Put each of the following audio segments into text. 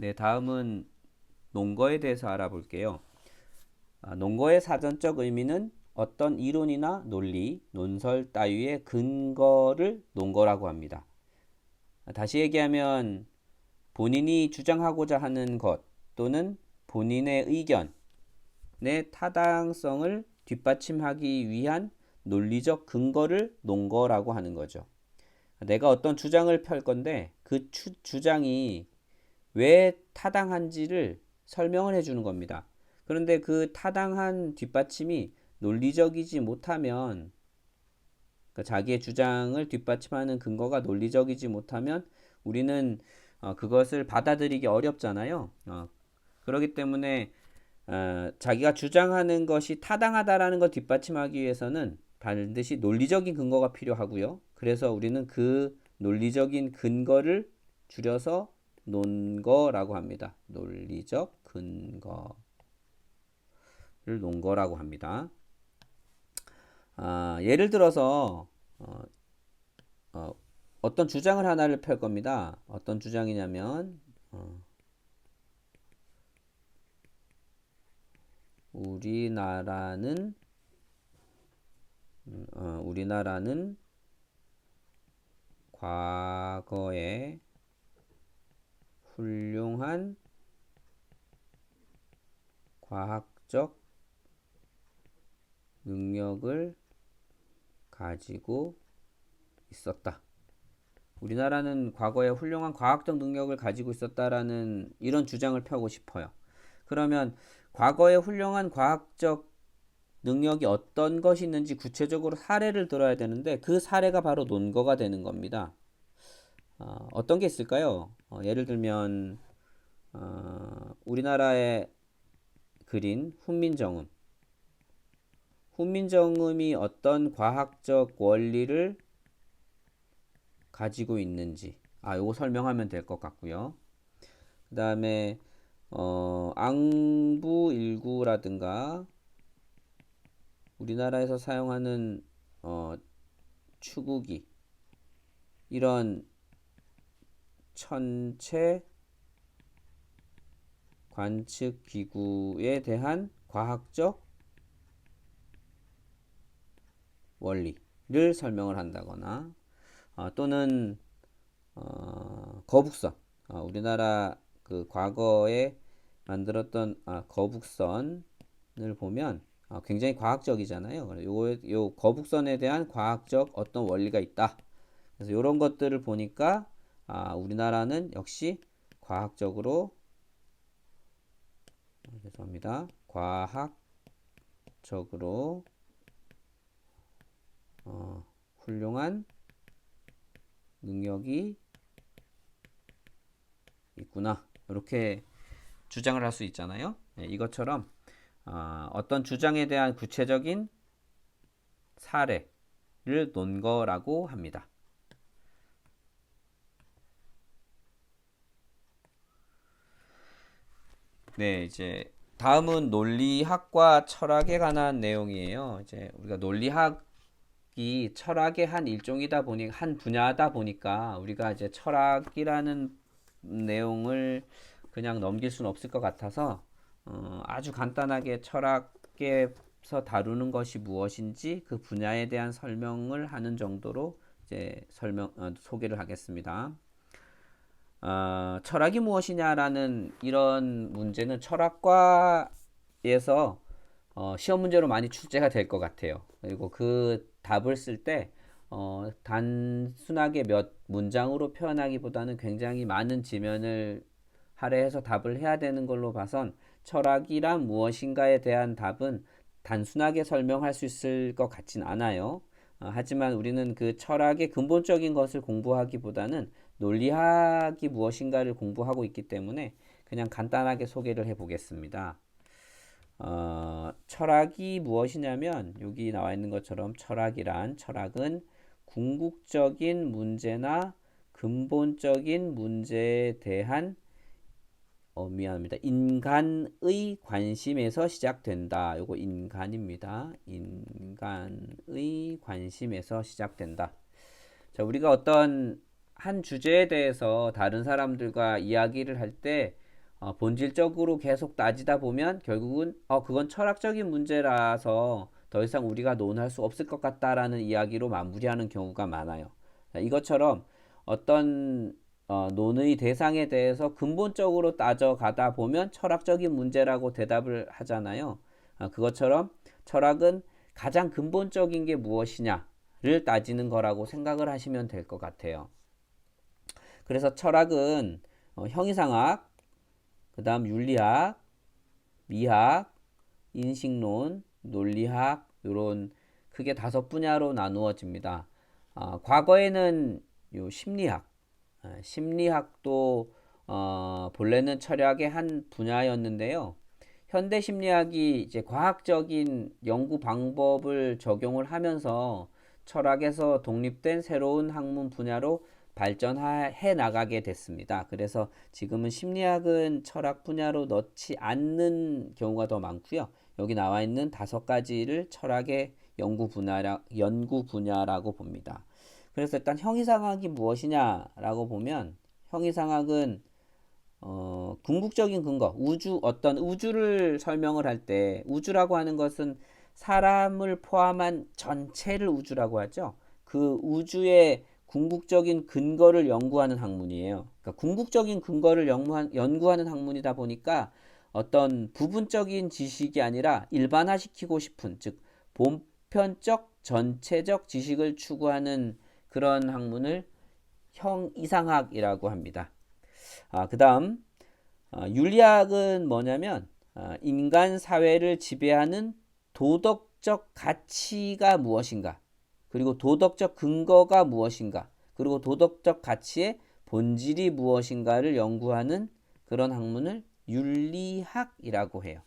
네, 다음은 논거에 대해서 알아볼게요. 논거의 사전적 의미는 어떤 이론이나 논리, 논설 따위의 근거를 논거라고 합니다. 다시 얘기하면 본인이 주장하고자 하는 것 또는 본인의 의견의 타당성을 뒷받침하기 위한 논리적 근거를 논거라고 하는 거죠. 내가 어떤 주장을 펼 건데 그 주장이 왜 타당한지를 설명을 해주는 겁니다. 그런데 그 타당한 뒷받침이 논리적이지 못하면, 그러니까 자기의 주장을 뒷받침하는 근거가 논리적이지 못하면 우리는 그것을 받아들이기 어렵잖아요. 그렇기 때문에 자기가 주장하는 것이 타당하다라는 것 뒷받침하기 위해서는 반드시 논리적인 근거가 필요하고요. 그래서 우리는 그 논리적인 근거를 줄여서 논거라고 합니다. 논리적 근거를 논거라고 합니다. 예를 들어서 어떤 주장을 하나를 펼 겁니다. 어떤 주장이냐면 우리나라는 과거에 훌륭한 과학적 능력을 가지고 있었다. 우리나라는 과거에 훌륭한 과학적 능력을 가지고 있었다라는 이런 주장을 펴고 싶어요. 그러면 과거에 훌륭한 과학적 능력이 어떤 것이 있는지 구체적으로 사례를 들어야 되는데 그 사례가 바로 논거가 되는 겁니다. 어떤 게 있을까요? 예를 들면 우리나라에 그린 훈민정음이 어떤 과학적 원리를 가지고 있는지 요거 설명하면 될 것 같고요. 그 다음에 앙부일구라든가 우리나라에서 사용하는 추구기 이런 천체 관측 기구에 대한 과학적 원리를 설명을 한다거나 또는 거북선 우리나라 그 과거에 만들었던 거북선을 보면 굉장히 과학적이잖아요. 요 거북선에 대한 과학적 어떤 원리가 있다. 그래서 이런 것들을 보니까 우리나라는 역시 과학적으로 죄송합니다. 과학적으로 훌륭한 능력이 있구나. 이렇게 주장을 할 수 있잖아요. 이것처럼 어떤 주장에 대한 구체적인 사례를 논거라고 합니다. 네, 이제 다음은 논리학과 철학에 관한 내용이에요. 이제 우리가 논리학이 철학의 한 일종이다 보니 한 분야다 보니까 우리가 이제 철학이라는 내용을 그냥 넘길 수는 없을 것 같아서 아주 간단하게 철학에서 다루는 것이 무엇인지 그 분야에 대한 설명을 하는 정도로 이제 소개를 하겠습니다. 철학이 무엇이냐라는 이런 문제는 철학과에서 시험 문제로 많이 출제가 될 것 같아요. 그리고 그 답을 쓸 때 단순하게 몇 문장으로 표현하기보다는 굉장히 많은 지면을 할애해서 답을 해야 되는 걸로 봐선 철학이란 무엇인가에 대한 답은 단순하게 설명할 수 있을 것 같진 않아요. 하지만 우리는 그 철학의 근본적인 것을 공부하기보다는 논리학이 무엇인가를 공부하고 있기 때문에 그냥 간단하게 소개를 해보겠습니다. 철학이 무엇이냐면 여기 나와 있는 것처럼 철학은 궁극적인 문제나 근본적인 문제에 대한 인간의 관심에서 시작된다. 요거 인간입니다. 인간의 관심에서 시작된다. 우리가 어떤 한 주제에 대해서 다른 사람들과 이야기를 할 때 본질적으로 계속 따지다 보면 결국은 그건 철학적인 문제라서 더 이상 우리가 논할 수 없을 것 같다라는 이야기로 마무리하는 경우가 많아요. 이것처럼 어떤 논의 대상에 대해서 근본적으로 따져가다 보면 철학적인 문제라고 대답을 하잖아요. 그것처럼 철학은 가장 근본적인 게 무엇이냐를 따지는 거라고 생각을 하시면 될 것 같아요. 그래서 철학은 형이상학, 그 다음 윤리학, 미학, 인식론, 논리학 이런 크게 5분야로 나누어집니다. 과거에는 요 심리학도 본래는 철학의 한 분야였는데요. 현대 심리학이 이제 과학적인 연구 방법을 적용을 하면서 철학에서 독립된 새로운 학문 분야로 발전해 나가게 됐습니다. 그래서 지금은 심리학은 철학 분야로 넣지 않는 경우가 더 많고요. 여기 나와 있는 5가지를 철학의 연구 분야라고 봅니다. 그래서 일단 형이상학이 무엇이냐라고 보면 형이상학은 궁극적인 근거, 어떤 우주를 설명을 할 때 우주라고 하는 것은 사람을 포함한 전체를 우주라고 하죠. 그 우주의 궁극적인 근거를 연구하는 학문이에요. 그러니까 궁극적인 근거를 연구하는 학문이다 보니까 어떤 부분적인 지식이 아니라 일반화시키고 싶은, 즉 보편적 전체적 지식을 추구하는 그런 학문을 형이상학이라고 합니다. 그 다음 윤리학은 뭐냐면 인간 사회를 지배하는 도덕적 가치가 무엇인가, 그리고 도덕적 근거가 무엇인가, 그리고 도덕적 가치의 본질이 무엇인가를 연구하는 그런 학문을 윤리학이라고 해요.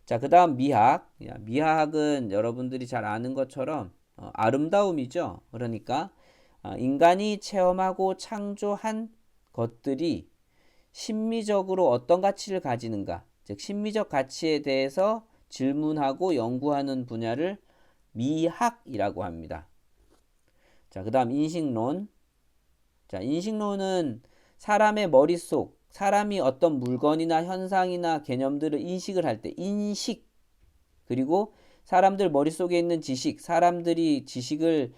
자, 그 다음 미학. 미학은 여러분들이 잘 아는 것처럼 아름다움이죠. 그러니까 인간이 체험하고 창조한 것들이 심미적으로 어떤 가치를 가지는가, 즉 심미적 가치에 대해서 질문하고 연구하는 분야를 미학이라고 합니다. 자, 그 다음 인식론. 자, 인식론은 사람의 머릿속, 사람이 어떤 물건이나 현상이나 개념들을 인식을 할 때 인식, 그리고 사람들 머릿속에 있는 지식, 사람들이 지식을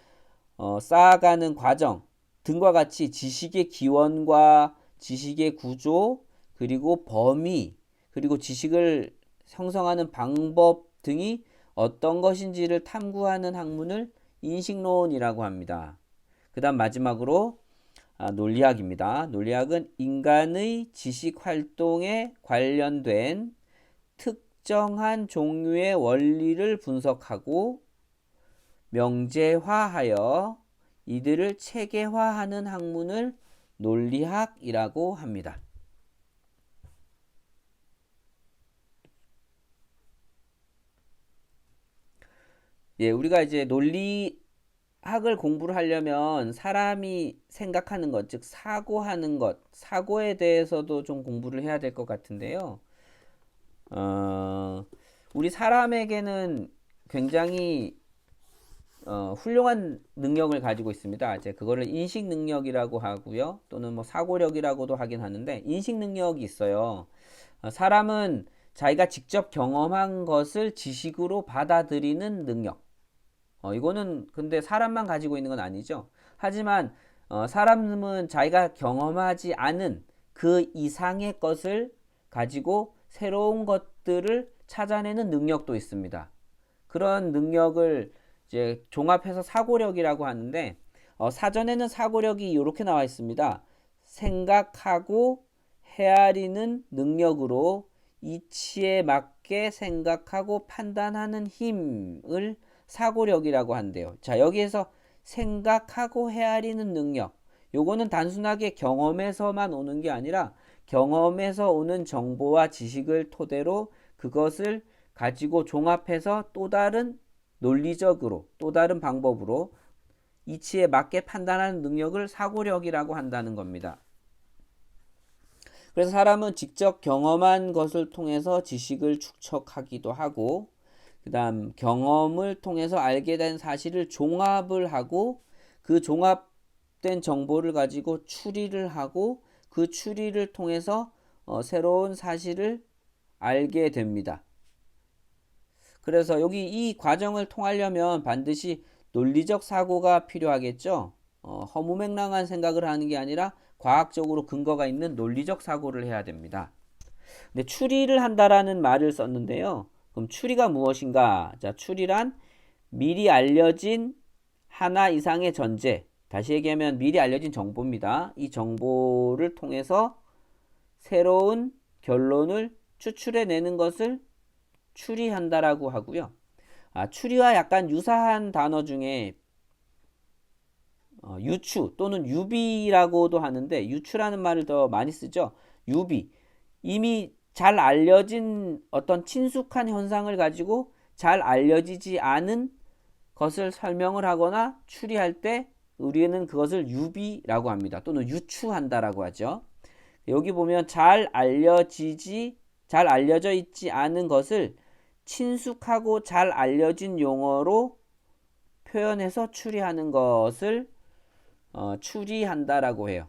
쌓아가는 과정 등과 같이 지식의 기원과 지식의 구조, 그리고 범위, 그리고 지식을 형성하는 방법 등이 어떤 것인지를 탐구하는 학문을 인식론이라고 합니다. 그 다음 마지막으로 논리학입니다. 논리학은 인간의 지식 활동에 관련된 특정한 종류의 원리를 분석하고 명제화하여 이들을 체계화하는 학문을 논리학이라고 합니다. 예, 우리가 이제 논리학을 공부를 하려면 사람이 생각하는 것, 즉 사고하는 것, 사고에 대해서도 좀 공부를 해야 될 것 같은데요. 우리 사람에게는 굉장히 훌륭한 능력을 가지고 있습니다. 이제 그거를 인식 능력이라고 하고요. 또는 뭐 사고력이라고도 하긴 하는데 인식 능력이 있어요. 사람은 자기가 직접 경험한 것을 지식으로 받아들이는 능력. 이거는 근데 사람만 가지고 있는 건 아니죠. 하지만 사람은 자기가 경험하지 않은 그 이상의 것을 가지고 새로운 것들을 찾아내는 능력도 있습니다. 그런 능력을 이제 종합해서 사고력이라고 하는데 사전에는 사고력이 이렇게 나와 있습니다. 생각하고 헤아리는 능력으로 이치에 맞게 생각하고 판단하는 힘을 사고력이라고 한대요. 자, 여기에서 생각하고 헤아리는 능력. 요거는 단순하게 경험에서만 오는 게 아니라 경험에서 오는 정보와 지식을 토대로 그것을 가지고 종합해서 또 다른 논리적으로 또 다른 방법으로 이치에 맞게 판단하는 능력을 사고력이라고 한다는 겁니다. 그래서 사람은 직접 경험한 것을 통해서 지식을 축적하기도 하고 그 다음 경험을 통해서 알게 된 사실을 종합을 하고 그 종합된 정보를 가지고 추리를 하고 그 추리를 통해서 새로운 사실을 알게 됩니다. 그래서 여기 이 과정을 통하려면 반드시 논리적 사고가 필요하겠죠. 허무맹랑한 생각을 하는 게 아니라 과학적으로 근거가 있는 논리적 사고를 해야 됩니다. 근데 추리를 한다라는 말을 썼는데요. 그럼 추리가 무엇인가? 자, 추리란 미리 알려진 하나 이상의 전제, 다시 얘기하면 미리 알려진 정보입니다. 이 정보를 통해서 새로운 결론을 추출해내는 것을 추리한다라고 하고요. 추리와 약간 유사한 단어 중에 유추 또는 유비라고도 하는데, 유추라는 말을 더 많이 쓰죠. 유비. 이미 잘 알려진 어떤 친숙한 현상을 가지고 잘 알려지지 않은 것을 설명을 하거나 추리할 때 우리는 그것을 유비라고 합니다. 또는 유추한다라고 하죠. 여기 보면 잘 알려져 있지 않은 것을 친숙하고 잘 알려진 용어로 표현해서 추리하는 것을 추리한다라고 해요.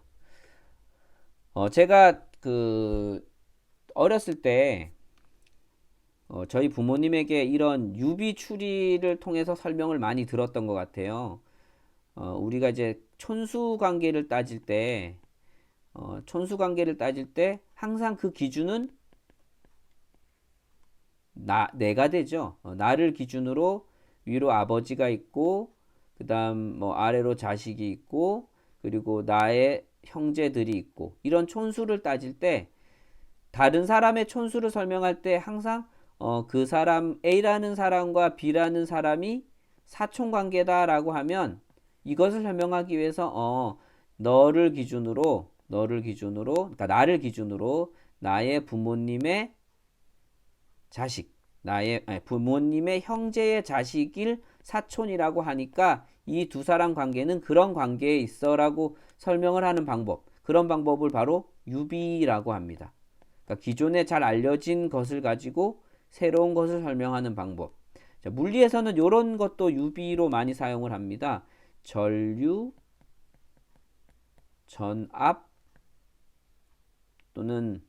제가 어렸을 때 저희 부모님에게 이런 유비 추리를 통해서 설명을 많이 들었던 것 같아요. 우리가 이제 촌수 관계를 따질 때 항상 그 기준은 내가 되죠. 나를 기준으로 위로 아버지가 있고, 그 다음 뭐 아래로 자식이 있고, 그리고 나의 형제들이 있고, 이런 촌수를 따질 때 다른 사람의 촌수를 설명할 때 항상 그 사람 A라는 사람과 B라는 사람이 사촌관계다라고 하면 이것을 설명하기 위해서 너를 기준으로 그러니까 나를 기준으로 나의 부모님의 자식, 부모님의 형제의 자식일 사촌이라고 하니까 이 두 사람 관계는 그런 관계에 있어라고 설명을 하는 방법, 그런 방법을 바로 유비라고 합니다. 그러니까 기존에 잘 알려진 것을 가지고 새로운 것을 설명하는 방법. 자, 물리에서는 이런 것도 유비로 많이 사용을 합니다. 전류, 전압 또는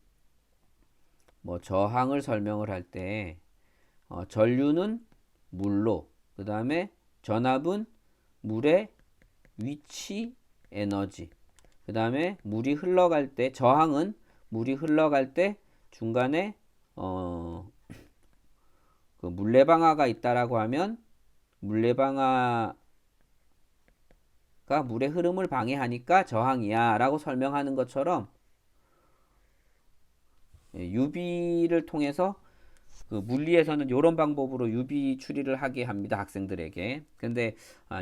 뭐 저항을 설명을 할 때 전류는 물로, 그 다음에 전압은 물의 위치 에너지, 그 다음에 물이 흘러갈 때, 저항은 물이 흘러갈 때 중간에 그 물레방아가 있다라고 하면 물레방아가 물의 흐름을 방해하니까 저항이야 라고 설명하는 것처럼 유비를 통해서 그 물리에서는 이런 방법으로 유비 추리를 하게 합니다, 학생들에게. 근데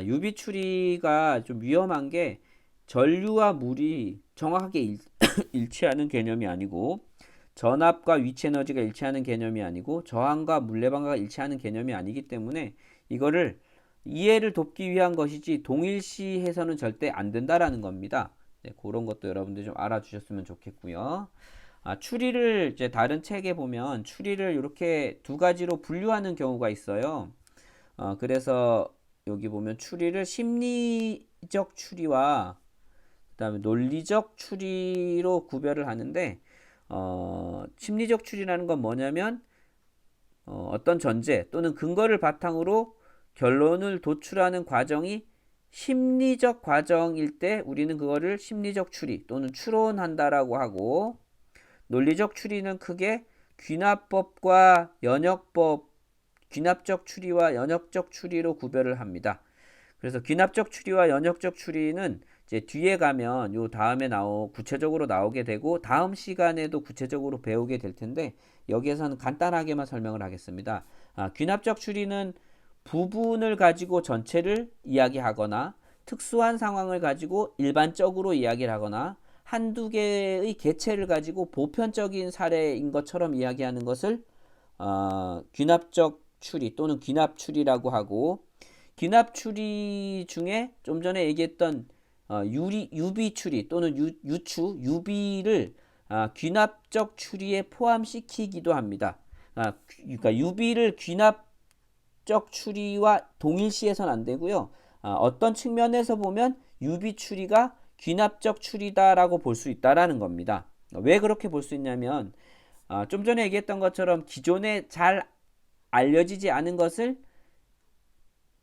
유비 추리가 좀 위험한 게 전류와 물이 정확하게 일치하는 개념이 아니고, 전압과 위치 에너지가 일치하는 개념이 아니고, 저항과 물레방아가 일치하는 개념이 아니기 때문에 이거를 이해를 돕기 위한 것이지 동일시해서는 절대 안 된다라는 겁니다. 네, 그런 것도 여러분들 좀 알아주셨으면 좋겠고요. 추리를 이제 다른 책에 보면 추리를 이렇게 두 가지로 분류하는 경우가 있어요. 그래서 여기 보면 추리를 심리적 추리와 그다음에 논리적 추리로 구별을 하는데, 심리적 추리라는 건 뭐냐면 어떤 전제 또는 근거를 바탕으로 결론을 도출하는 과정이 심리적 과정일 때 우리는 그거를 심리적 추리 또는 추론한다라고 하고, 논리적 추리는 크게 귀납법과 연역법, 귀납적 추리와 연역적 추리로 구별을 합니다. 그래서 귀납적 추리와 연역적 추리는 이제 뒤에 가면 요 다음에 구체적으로 나오게 되고 다음 시간에도 구체적으로 배우게 될 텐데, 여기에서는 간단하게만 설명을 하겠습니다. 귀납적 추리는 부분을 가지고 전체를 이야기하거나 특수한 상황을 가지고 일반적으로 이야기를 하거나 한두 개의 개체를 가지고 보편적인 사례인 것처럼 이야기하는 것을 귀납적 추리 또는 귀납추리라고 하고, 귀납추리 중에 좀 전에 얘기했던 유비추리 또는 유비를 귀납적 추리에 포함시키기도 합니다. 그러니까 유비를 귀납적 추리와 동일시해서는 안 되고요. 어떤 측면에서 보면 유비추리가 귀납적 추리다라고 볼 수 있다라는 겁니다. 왜 그렇게 볼 수 있냐면 좀 전에 얘기했던 것처럼 기존에 잘 알려지지 않은 것을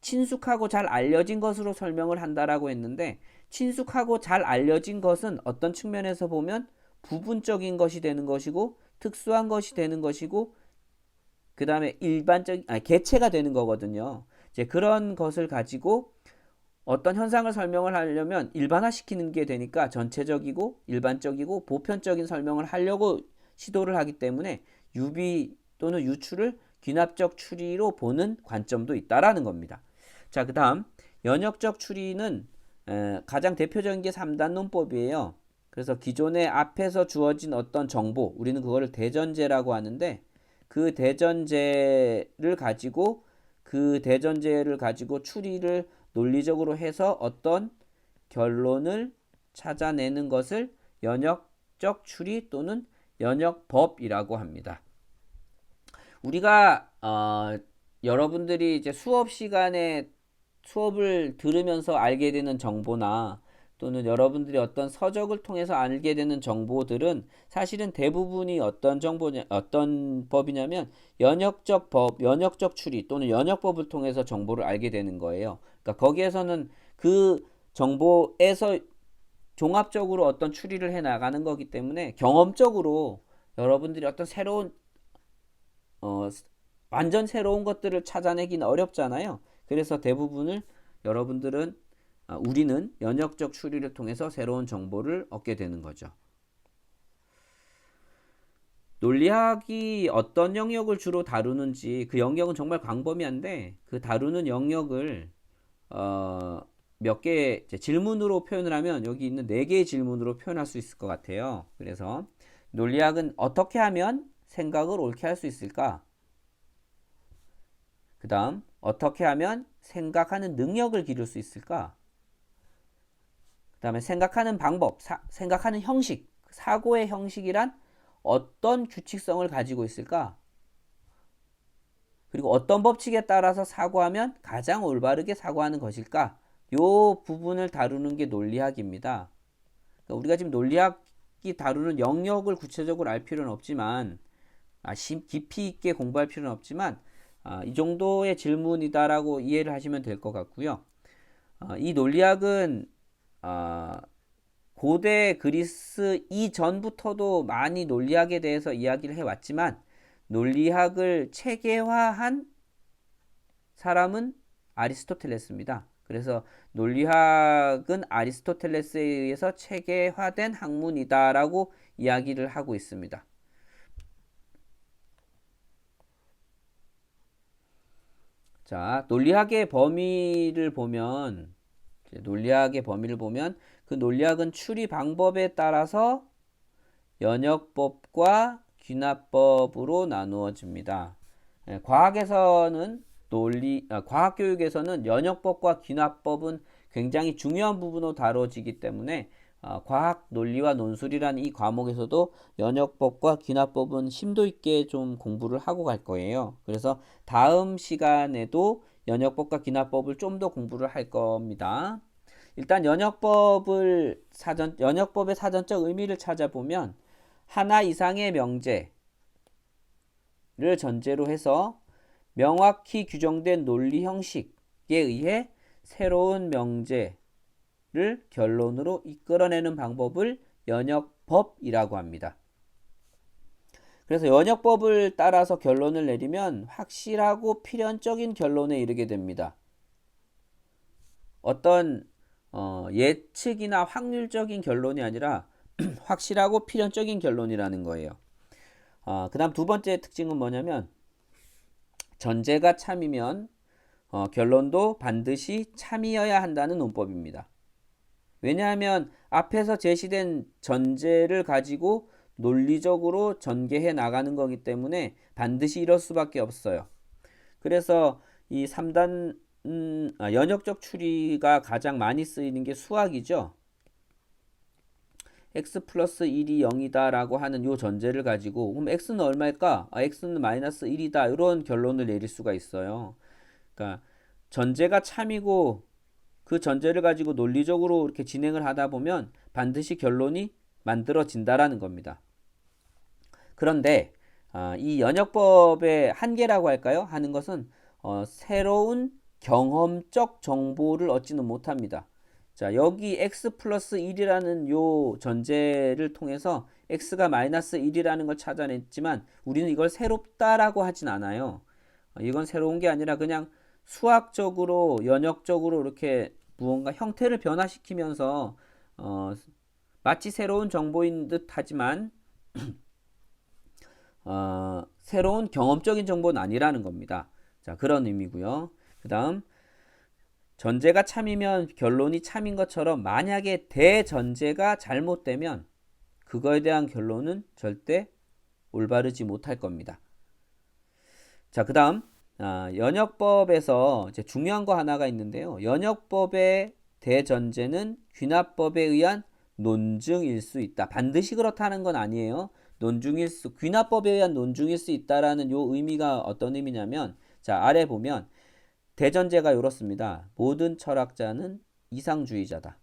친숙하고 잘 알려진 것으로 설명을 한다라고 했는데, 친숙하고 잘 알려진 것은 어떤 측면에서 보면 부분적인 것이 되는 것이고 특수한 것이 되는 것이고 그 다음에 일반적인 개체가 되는 거거든요. 이제 그런 것을 가지고 어떤 현상을 설명을 하려면 일반화시키는 게 되니까 전체적이고 일반적이고 보편적인 설명을 하려고 시도를 하기 때문에 유비 또는 유추를 귀납적 추리로 보는 관점도 있다라는 겁니다. 자, 그 다음 연역적 추리는 가장 대표적인 게 3단 논법이에요. 그래서 기존에 앞에서 주어진 어떤 정보, 우리는 그거를 대전제라고 하는데, 그 대전제를 가지고 추리를 논리적으로 해서 어떤 결론을 찾아내는 것을 연역적 추리 또는 연역법이라고 합니다. 우리가 여러분들이 이제 수업 시간에 수업을 들으면서 알게 되는 정보나 또는 여러분들이 어떤 서적을 통해서 알게 되는 정보들은 사실은 대부분이 어떤 법이냐면 연역적 법, 연역적 추리 또는 연역법을 통해서 정보를 알게 되는 거예요. 그러니까 거기에서는 그 정보에서 종합적으로 어떤 추리를 해 나가는 거기 때문에 경험적으로 여러분들이 어떤 어, 완전 새로운 것들을 찾아내기는 어렵잖아요. 그래서 대부분을 여러분들은 우리는 연역적 추리를 통해서 새로운 정보를 얻게 되는 거죠. 논리학이 어떤 영역을 주로 다루는지, 그 영역은 정말 광범위한데 그 다루는 영역을 몇 개의 질문으로 표현을 하면 여기 있는 4개의 질문으로 표현할 수 있을 것 같아요. 그래서 논리학은 어떻게 하면 생각을 옳게 할 수 있을까? 그 다음 어떻게 하면 생각하는 능력을 기를 수 있을까? 그 다음에 생각하는 방법, 생각하는 형식, 사고의 형식이란 어떤 규칙성을 가지고 있을까? 그리고 어떤 법칙에 따라서 사고하면 가장 올바르게 사고하는 것일까? 요 부분을 다루는 게 논리학입니다. 그러니까 우리가 지금 논리학이 다루는 영역을 구체적으로 알 필요는 없지만, 깊이 있게 공부할 필요는 없지만, 이 정도의 질문이다라고 이해를 하시면 될 것 같고요. 이 논리학은 고대 그리스 이전부터도 많이 논리학에 대해서 이야기를 해왔지만, 논리학을 체계화한 사람은 아리스토텔레스입니다. 그래서 논리학은 아리스토텔레스에 의해서 체계화된 학문이다라고 이야기를 하고 있습니다. 자, 논리학의 범위를 보면 그 논리학은 추리 방법에 따라서 연역법과 귀납법으로 나누어집니다. 과학 교육에서는 연역법과 귀납법은 굉장히 중요한 부분으로 다뤄지기 때문에 과학 논리와 논술이라는 이 과목에서도 연역법과 귀납법은 심도 있게 좀 공부를 하고 갈 거예요. 그래서 다음 시간에도 연역법과 귀납법을 좀 더 공부를 할 겁니다. 일단 연역법의 사전적 의미를 찾아보면 하나 이상의 명제를 전제로 해서 명확히 규정된 논리 형식에 의해 새로운 명제를 결론으로 이끌어내는 방법을 연역법이라고 합니다. 그래서 연역법을 따라서 결론을 내리면 확실하고 필연적인 결론에 이르게 됩니다. 어떤 예측이나 확률적인 결론이 아니라 확실하고 필연적인 결론이라는 거예요. 그 다음 두 번째 특징은 뭐냐면 전제가 참이면 결론도 반드시 참이어야 한다는 논법입니다. 왜냐하면 앞에서 제시된 전제를 가지고 논리적으로 전개해 나가는 거기 때문에 반드시 이럴 수밖에 없어요. 그래서 이 3단 연역적 추리가 가장 많이 쓰이는 게 수학이죠. x 플러스 1이 0이다 라고 하는 요 전제를 가지고 그럼 x는 얼마일까? x는 마이너스 1이다 이런 결론을 내릴 수가 있어요. 그러니까 전제가 참이고 그 전제를 가지고 논리적으로 이렇게 진행을 하다 보면 반드시 결론이 만들어진다라는 겁니다. 그런데 이 연역법의 한계라고 할까요? 하는 것은 새로운 경험적 정보를 얻지는 못합니다. 자, 여기 x 플러스 1이라는 요 전제를 통해서 x가 마이너스 1이라는 걸 찾아냈지만 우리는 이걸 새롭다라고 하진 않아요. 이건 새로운 게 아니라 그냥 수학적으로 연역적으로 이렇게 무언가 형태를 변화시키면서 마치 새로운 정보인 듯 하지만 새로운 경험적인 정보는 아니라는 겁니다. 자, 그런 의미고요. 그 다음 전제가 참이면 결론이 참인 것처럼 만약에 대전제가 잘못되면 그거에 대한 결론은 절대 올바르지 못할 겁니다. 자, 그 다음 연역법에서 이제 중요한 거 하나가 있는데요. 연역법의 대전제는 귀납법에 의한 논증일 수 있다. 반드시 그렇다는 건 아니에요. 귀납법에 의한 논증일 수 있다라는 요 의미가 어떤 의미냐면, 자, 아래 보면 대전제가 이렇습니다. 모든 철학자는 이상주의자다.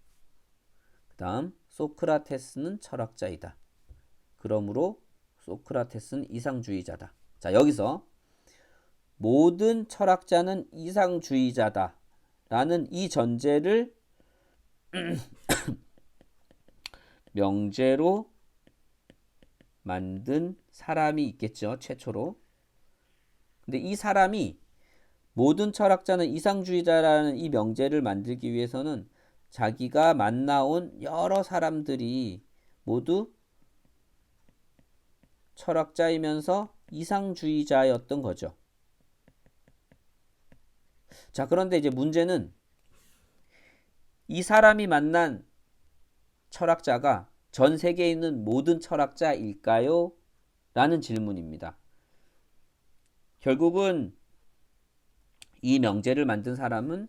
그 다음 소크라테스는 철학자이다. 그러므로 소크라테스는 이상주의자다. 자, 여기서 모든 철학자는 이상주의자다 라는 이 전제를 명제로 만든 사람이 있겠죠. 최초로. 근데 이 사람이 모든 철학자는 이상주의자라는 이 명제를 만들기 위해서는 자기가 만나온 여러 사람들이 모두 철학자이면서 이상주의자였던 거죠. 자, 그런데 이제 문제는 이 사람이 만난 철학자가 전 세계에 있는 모든 철학자일까요? 라는 질문입니다. 결국은 이 명제를 만든 사람은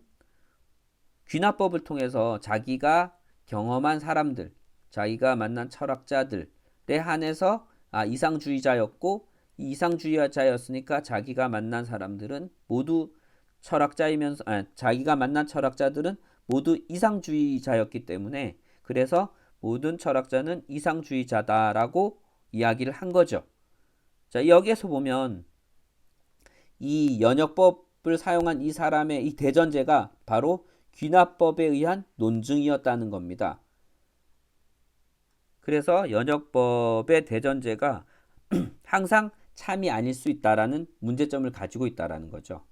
귀납법을 통해서 자기가 경험한 사람들, 자기가 만난 철학자들에 한해서 이상주의자였고, 이 이상주의자였으니까 자기가 만난 사람들은 모두 철학자이면서 자기가 만난 철학자들은 모두 이상주의자였기 때문에 그래서 모든 철학자는 이상주의자다라고 이야기를 한 거죠. 자, 여기에서 보면 이 연역법을 사용한 이 사람의 이 대전제가 바로 귀납법에 의한 논증이었다는 겁니다. 그래서 연역법의 대전제가 항상 참이 아닐 수 있다라는 문제점을 가지고 있다라는 거죠.